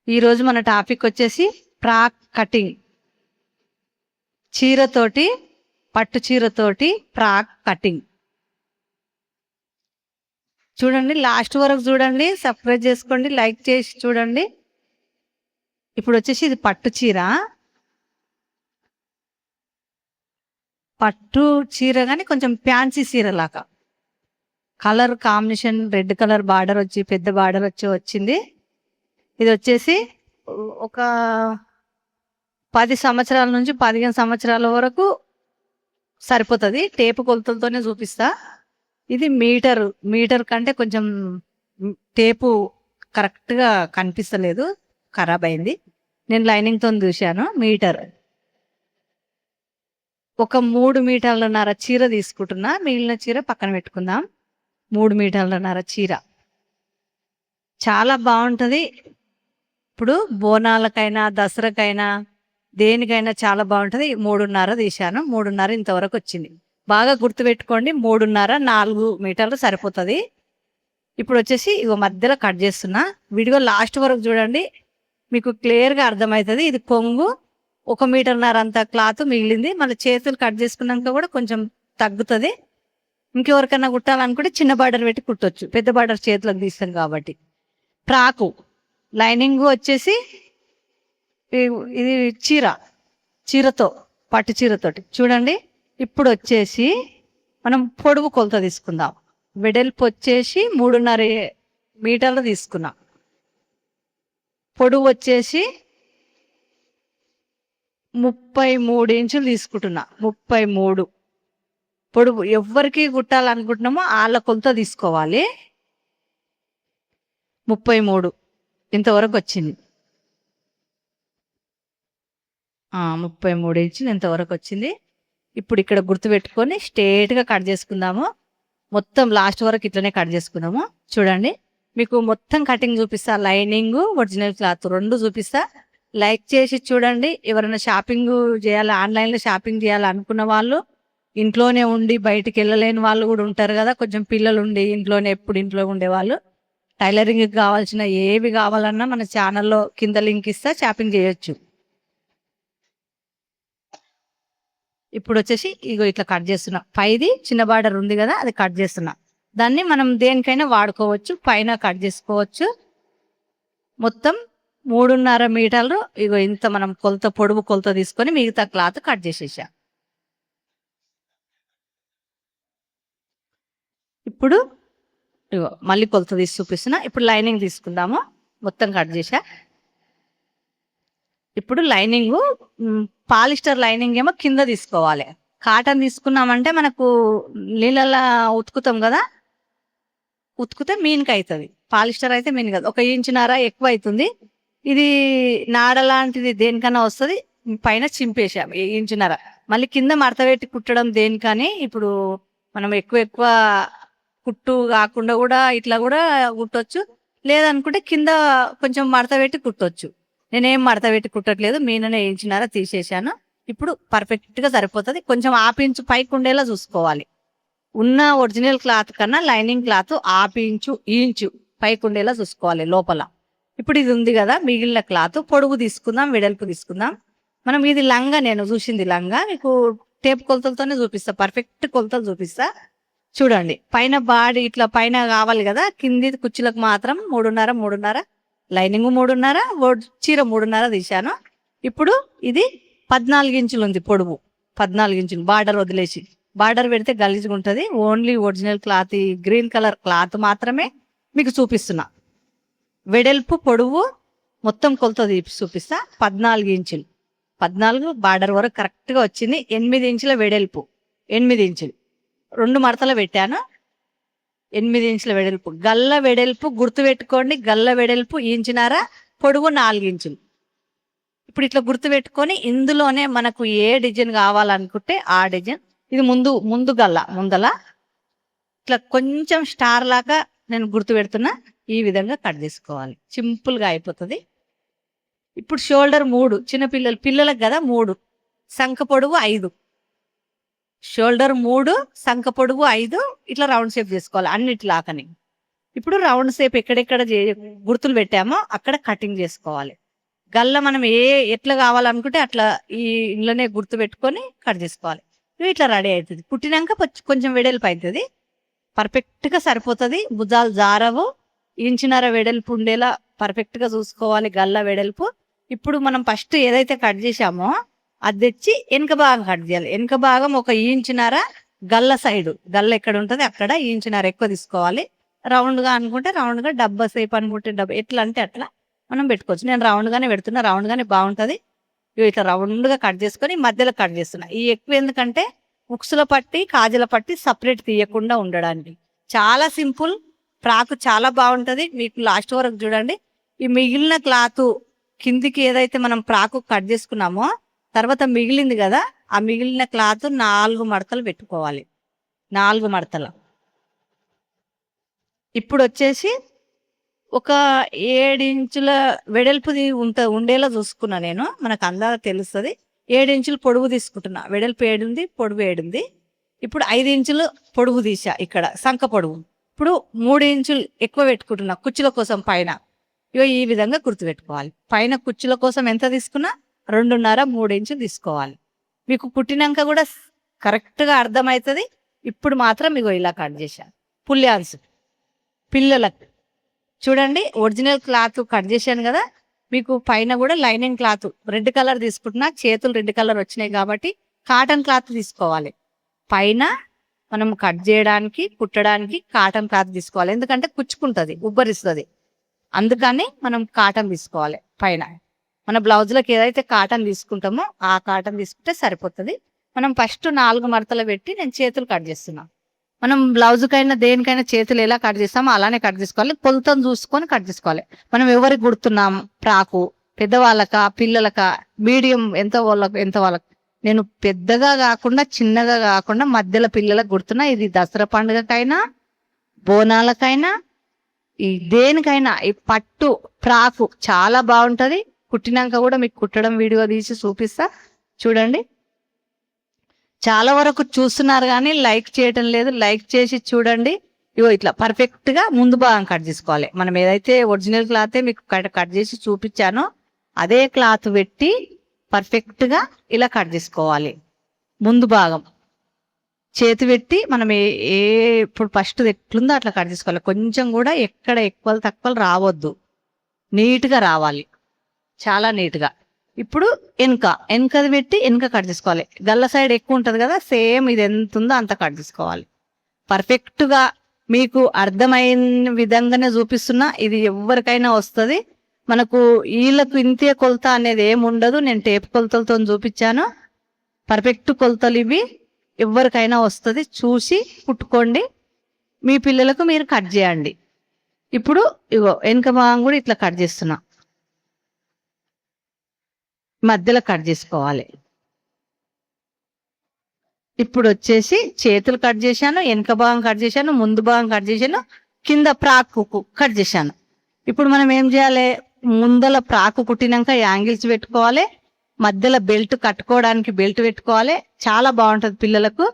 ఈరోజు మన టాపిక్ వచ్చేసి ఫ్రాక్ కటింగ్. చీరతోటి, పట్టు చీరతోటి ఫ్రాక్ కటింగ్. చూడండి, లాస్ట్ వరకు చూడండి, సబ్స్క్రైబ్ చేసుకోండి, లైక్ చేసి చూడండి. ఇప్పుడు వచ్చేసి ఇది పట్టు చీర. పట్టు చీర కానీ కొంచెం ఫ్యాన్సీ చీర లాగా. Colour combination red colour border వచ్చి, పెద్ద బార్డర్ వచ్చింది. ఇది వచ్చేసి ఒక 10 సంవత్సరాల నుంచి 15 సంవత్సరాల వరకు సరిపోతుంది. టేపు కొలతలతోనే చూపిస్తా. ఇది మీటర్ కంటే కొంచెం టేపు కరెక్ట్గా కనిపిస్తలేదు, ఖరాబ్ అయింది. నేను లైనింగ్తో చూశాను. మీటర్ ఒక 3 మీటర్లన్నర చీర తీసుకుంటున్నా. మిగిలిన చీర పక్కన పెట్టుకుందాం. 3 మీటర్లన్నర చీర చాలా బాగుంటుంది. ఇప్పుడు బోనాలకైనా దసరాకైనా దేనికైనా చాలా బాగుంటుంది. 3.5 తీశాను. 3.5 ఇంతవరకు వచ్చింది. బాగా గుర్తుపెట్టుకోండి, 3.5 4 మీటర్లు సరిపోతుంది. ఇప్పుడు వచ్చేసి ఇగో మధ్యలో కట్ చేస్తున్నా. వీడియో లాస్ట్ వరకు చూడండి, మీకు క్లియర్గా అర్థమవుతుంది. ఇది కొంగు 1.5 మీటర్ అంత క్లాత్ మిగిలింది. మళ్ళీ చేతులు కట్ చేసుకున్నాక కూడా కొంచెం తగ్గుతుంది. ఇంకెవరికైనా కుట్టాలనుకుంటే చిన్న బార్డర్ పెట్టి కుట్టొచ్చు, పెద్ద బార్డర్ చేతులకు తీస్తాం కాబట్టి. ఫ్రాకు లైనింగ్ వచ్చేసి ఇది చీరతో, పట్టు చీరతోటి చూడండి. ఇప్పుడు వచ్చేసి మనం పొడవు కొలత తీసుకుందాం. వెడల్పు వచ్చేసి 3.5 మీటర్లు తీసుకున్నాం. పొడవు వచ్చేసి 33 ఇంచులు తీసుకుంటున్నా. 33 పొడవు. ఎవరికి కుట్టాలనుకుంటున్నామో వాళ్ళ కొలత తీసుకోవాలి. 33 ఇంతవరకు వచ్చింది. 33 ఇంచులు ఇంతవరకు వచ్చింది. ఇప్పుడు ఇక్కడ గుర్తుపెట్టుకొని స్ట్రేట్గా కట్ చేసుకుందాము. మొత్తం లాస్ట్ వరకు ఇట్లనే కట్ చేసుకుందాము. చూడండి, మీకు మొత్తం కటింగ్ చూపిస్తా. లైనింగ్, ఒరిజినల్ క్లాత్ 2 చూపిస్తా. లైక్ చేసి చూడండి. ఎవరైనా షాపింగ్ చేయాలి, ఆన్లైన్లో షాపింగ్ చేయాలి అనుకున్న వాళ్ళు, ఇంట్లోనే ఉండి బయటికి వెళ్ళలేని వాళ్ళు కూడా ఉంటారు కదా, కొంచెం పిల్లలు ఉండి ఇంట్లోనే ఎప్పుడు ఇంట్లో ఉండేవాళ్ళు, టైలరింగ్కి కావాల్సిన ఏవి కావాలన్నా మన ఛానల్లో కింద లింక్ ఇస్తా, షాపింగ్ చేయొచ్చు. ఇప్పుడు వచ్చేసి ఇగో ఇట్లా కట్ చేస్తున్నా. పైది చిన్న బార్డర్ ఉంది కదా, అది కట్ చేస్తున్నా. దాన్ని మనం దేనికైనా వాడుకోవచ్చు, పైన కట్ చేసుకోవచ్చు. మొత్తం 3.5 మీటర్లు ఇగో ఇంత మనం పొడవు కొలత తీసుకొని మిగతా క్లాత్ కట్ చేసేసా. ఇప్పుడు ఇగో మళ్ళీ కొలత తీసి చూపిస్తున్నా. ఇప్పుడు లైనింగ్ తీసుకుందాము. మొత్తం కట్ చేసా. ఇప్పుడు లైనింగ్ పాలిస్టర్ లైనింగ్ ఏమో కింద తీసుకోవాలి. కాటన్ తీసుకున్నామంటే మనకు నీళ్ళలా ఉతుకుతాం కదా, ఉతుకుతే మీన్కి అవుతుంది. పాలిస్టర్ అయితే మీన్ కదా, 1.5 ఇంచు ఎక్కువ అవుతుంది. ఇది నాడ లాంటిది దేనికన్నా వస్తుంది. పైన చింపేసాం 1.5 ఇంచు. మళ్ళీ కింద మడత పెట్టి కుట్టడం దేనికని. ఇప్పుడు మనం ఎక్కువ కుట్టు కాకుండా కూడా ఇట్లా కూడా కుట్టొచ్చు, లేదనుకుంటే కింద కొంచెం మడత పెట్టి కుట్టొచ్చు. నేనేం మడత పెట్టి కుట్టట్లేదు, మీననే 1.5 ఇంచు తీసేసాను. ఇప్పుడు పర్ఫెక్ట్గా సరిపోతుంది. కొంచెం 1/2 ఇంచు పైకి ఉండేలా చూసుకోవాలి. ఉన్న ఒరిజినల్ క్లాత్ కన్నా లైనింగ్ క్లాత్ 1/2 ఇంచు పైకి ఉండేలా చూసుకోవాలి లోపల. ఇప్పుడు ఇది ఉంది కదా, మిగిలిన క్లాత్ పొడవు తీసుకుందాం, వెడల్పు తీసుకుందాం. మనం ఇది లంగా, నేను చూసింది లంగా, మీకు టేప్ కొలతలతోనే చూపిస్తా, పర్ఫెక్ట్ కొలతలు చూపిస్తా. చూడండి, పైన బాడీ ఇట్లా పైన కావాలి కదా, కింది కుచ్చులకు మాత్రం 3.5 లైనింగ్ 3.5, చీర 3.5 తీశాను. ఇప్పుడు ఇది 14 ఇంచులు ఉంది పొడవు. 14 ఇంచులు బార్డర్ వదిలేసి, బార్డర్ పెడితే గలీజ్గా ఉంటుంది. ఓన్లీ ఒరిజినల్ క్లాత్, ఈ గ్రీన్ కలర్ క్లాత్ మాత్రమే మీకు చూపిస్తున్నా. వెడల్పు పొడవు మొత్తం కొలత చూపిస్తా. 14 ఇంచులు, 14 బార్డర్ వరకు కరెక్ట్గా వచ్చింది. 8 ఇంచుల వెడల్పు, 8 ఇంచులు 2 మడతలు పెట్టాను. 8 ఇంచుల వెడల్పు. గల్ల వెడల్పు గుర్తుపెట్టుకోండి, గల్ల వెడల్పు 1.5 ఇంచు, పొడవు 4 ఇంచులు. ఇప్పుడు ఇట్లా గుర్తుపెట్టుకొని ఇందులోనే మనకు ఏ డిజైన్ కావాలనుకుంటే ఆ డిజైన్. ఇది ముందు గల్ల ముందల ఇట్లా కొంచెం స్టార్ లాగా నేను గుర్తుపెడుతున్నా. ఈ విధంగా కట్ చేసుకోవాలి, సింపుల్గా అయిపోతుంది. ఇప్పుడు షోల్డర్ 3, పిల్లలకు కదా 3, సంఖ పొడవు 5, షోల్డర్ 3, సంఖ పొడవు 5, ఇట్లా రౌండ్ షేప్ చేసుకోవాలి అన్నిటిలాకని. ఇప్పుడు రౌండ్ షేప్ ఎక్కడెక్కడ గుర్తులు పెట్టామో అక్కడ కటింగ్ చేసుకోవాలి. గల్ల మనం ఎట్లా కావాలనుకుంటే అట్లా ఈ ఇంట్లోనే గుర్తు పెట్టుకొని కట్ చేసుకోవాలి. ఇవి ఇట్లా రెడీ అవుతుంది. కుట్టినాక కొంచెం వెడల్పు అవుతుంది, పర్ఫెక్ట్ గా సరిపోతుంది. భుజాలు జారవు, ఇంచున్నర వెడల్పు ఉండేలా పర్ఫెక్ట్ గా చూసుకోవాలి గల్ల వెడల్పు. ఇప్పుడు మనం ఫస్ట్ ఏదైతే కట్ చేసామో అది తెచ్చి వెనక భాగం కట్ చేయాలి. వెనక భాగం 1 ఇంచున్నర గల్ల సైడ్, గల్ల ఎక్కడ ఉంటుంది అక్కడ ఇంచున్నర ఎక్కువ తీసుకోవాలి. రౌండ్ గా అనుకుంటే రౌండ్ గా, డబ్బా సేపు అనుకుంటే డబ్బా, ఎట్లా అంటే అట్లా మనం పెట్టుకోవచ్చు. నేను రౌండ్ గానే పెడుతున్నా, రౌండ్ గానే బాగుంటది. ఇట్లా రౌండ్ గా కట్ చేసుకొని మధ్యలో కట్ చేస్తున్నా. ఈ ఎక్కువ ఎందుకంటే ఉక్సుల పట్టి కాజల పట్టి సపరేట్ తీయకుండా ఉండడానికి. చాలా సింపుల్, ఫ్రాక్ చాలా బాగుంటది. మీకు లాస్ట్ వరకు చూడండి. ఈ మిగిలిన క్లాత్ కిందికి ఏదైతే మనం ఫ్రాక్ కట్ చేసుకున్నామో తర్వాత మిగిలింది కదా, ఆ మిగిలిన క్లాత్ 4 మడతలు పెట్టుకోవాలి. 4 మడతలు. ఇప్పుడు వచ్చేసి ఒక 7 ఇంచుల వెడల్పుది ఉండేలా చూసుకున్నా నేను. మనకు అందాక తెలుస్తుంది. 7 ఇంచులు పొడవు తీసుకుంటున్నా. వెడల్పు 7 ఉంది, పొడవు 7 ఉంది. ఇప్పుడు 5 ఇంచులు పొడవు తీసా ఇక్కడ, సంఖ పొడవు. ఇప్పుడు 3 ఇంచులు ఎక్కువ పెట్టుకుంటున్నా కుచ్చుల కోసం పైన. ఇగో ఈ విధంగా గుర్తు పెట్టుకోవాలి. పైన కుచ్చుల కోసం ఎంత తీసుకున్నా 2.5 3 ఇంచులు తీసుకోవాలి. మీకు కుట్టినాక కూడా కరెక్ట్ గా అర్థమవుతుంది. ఇప్పుడు మాత్రం ఇగో ఇలా కట్ చేశాను. పుల్యాన్స్ పిల్లలకు చూడండి, ఒరిజినల్ క్లాత్ కట్ చేశాను కదా, మీకు పైన కూడా లైనింగ్ క్లాత్ రెడ్ కలర్ తీసుకుంటున్నా. చేతులు రెడ్ కలర్ వచ్చినాయి కాబట్టి కాటన్ క్లాత్ తీసుకోవాలి. పైన మనం కట్ చేయడానికి కుట్టడానికి కాటన్ క్లాత్ తీసుకోవాలి. ఎందుకంటే కుచ్చుకుంటది, ఉబ్బరిస్తుంది. అందుకని మనం కాటన్ తీసుకోవాలి. పైన మన బ్లౌజులకు ఏదైతే కాటన్ తీసుకుంటామో ఆ కాటన్ తీసుకుంటే సరిపోతుంది. మనం ఫస్ట్ 4 మడతలు పెట్టి నేను చేతులు కట్ చేస్తున్నా. మనం బ్లౌజుకైనా దేనికైనా చేతులు ఎలా కట్ చేస్తామో అలానే కట్ చేసుకోవాలి. కొలతను చూసుకొని కట్ చేసుకోవాలి. మనం ఎవరికి కుడుతున్నాం ఫ్రాకు, పెద్దవాళ్ళక పిల్లలక, మీడియం ఎంత వాళ్ళకి. నేను పెద్దగా కాకుండా చిన్నగా కాకుండా మధ్యలో పిల్లలకు కుడుతున్నా. ఇది దసరా పండుగకైనా బోనాలకైనా ఈ దేనికైనా ఈ పట్టు ఫ్రాకు చాలా బాగుంటది. కుట్టినాక కూడా మీకు కుట్టడం వీడియో తీసి చూపిస్తా చూడండి. చాలా వరకు చూస్తున్నారు కానీ లైక్ చేయటం లేదు. లైక్ చేసి చూడండి. ఇగో ఇట్లా పర్ఫెక్ట్ గా ముందు భాగం కట్ చేసుకోవాలి. మనం ఏదైతే ఒరిజినల్ క్లాతే మీకు కట్ చేసి చూపించానో అదే క్లాత్ పెట్టి పర్ఫెక్ట్ గా ఇలా కట్ చేసుకోవాలి. ముందు భాగం చేతి పెట్టి మనం ఇప్పుడు ఫస్ట్ ఎట్లుందో అట్లా కట్ చేసుకోవాలి. కొంచెం కూడా ఎక్కడ ఎక్కువ తక్కువలు రావద్దు, నీట్గా రావాలి, చాలా నీట్గా. ఇప్పుడు వెనకది పెట్టి వెనక కట్ చేసుకోవాలి. గల్ల సైడ్ ఎక్కువ ఉంటుంది కదా, సేమ్ ఇది ఎంత ఉందో అంత కట్ చేసుకోవాలి. పర్ఫెక్ట్గా మీకు అర్థమైన విధంగానే చూపిస్తున్నా. ఇది ఎవరికైనా వస్తుంది. మనకు వీళ్ళకు ఇంతే కొలత అనేది ఏమి ఉండదు. నేను టేప్ కొలతలతో చూపించాను. పర్ఫెక్ట్ కొలతలు ఇవి, ఎవరికైనా వస్తుంది. చూసి కుట్టుకోండి. మీ పిల్లలకు మీరు కట్ చేయండి. ఇప్పుడు ఇగో వెనక భాగం కూడా ఇట్లా కట్ చేస్తున్నా. మధ్యలో కట్ చేసుకోవాలి. ఇప్పుడు వచ్చేసి చేతులు కట్ చేశాను, వెనక భాగం కట్ చేశాను, ముందు భాగం కట్ చేశాను, కింద ప్రాకు కట్ చేశాను. ఇప్పుడు మనం ఏం చేయాలి, ముందల ప్రాకు కుట్టినాక యాంగిల్స్ పెట్టుకోవాలి. మధ్యలో బెల్ట్ కట్టుకోవడానికి బెల్ట్ పెట్టుకోవాలి. చాలా బాగుంటుంది పిల్లలకు.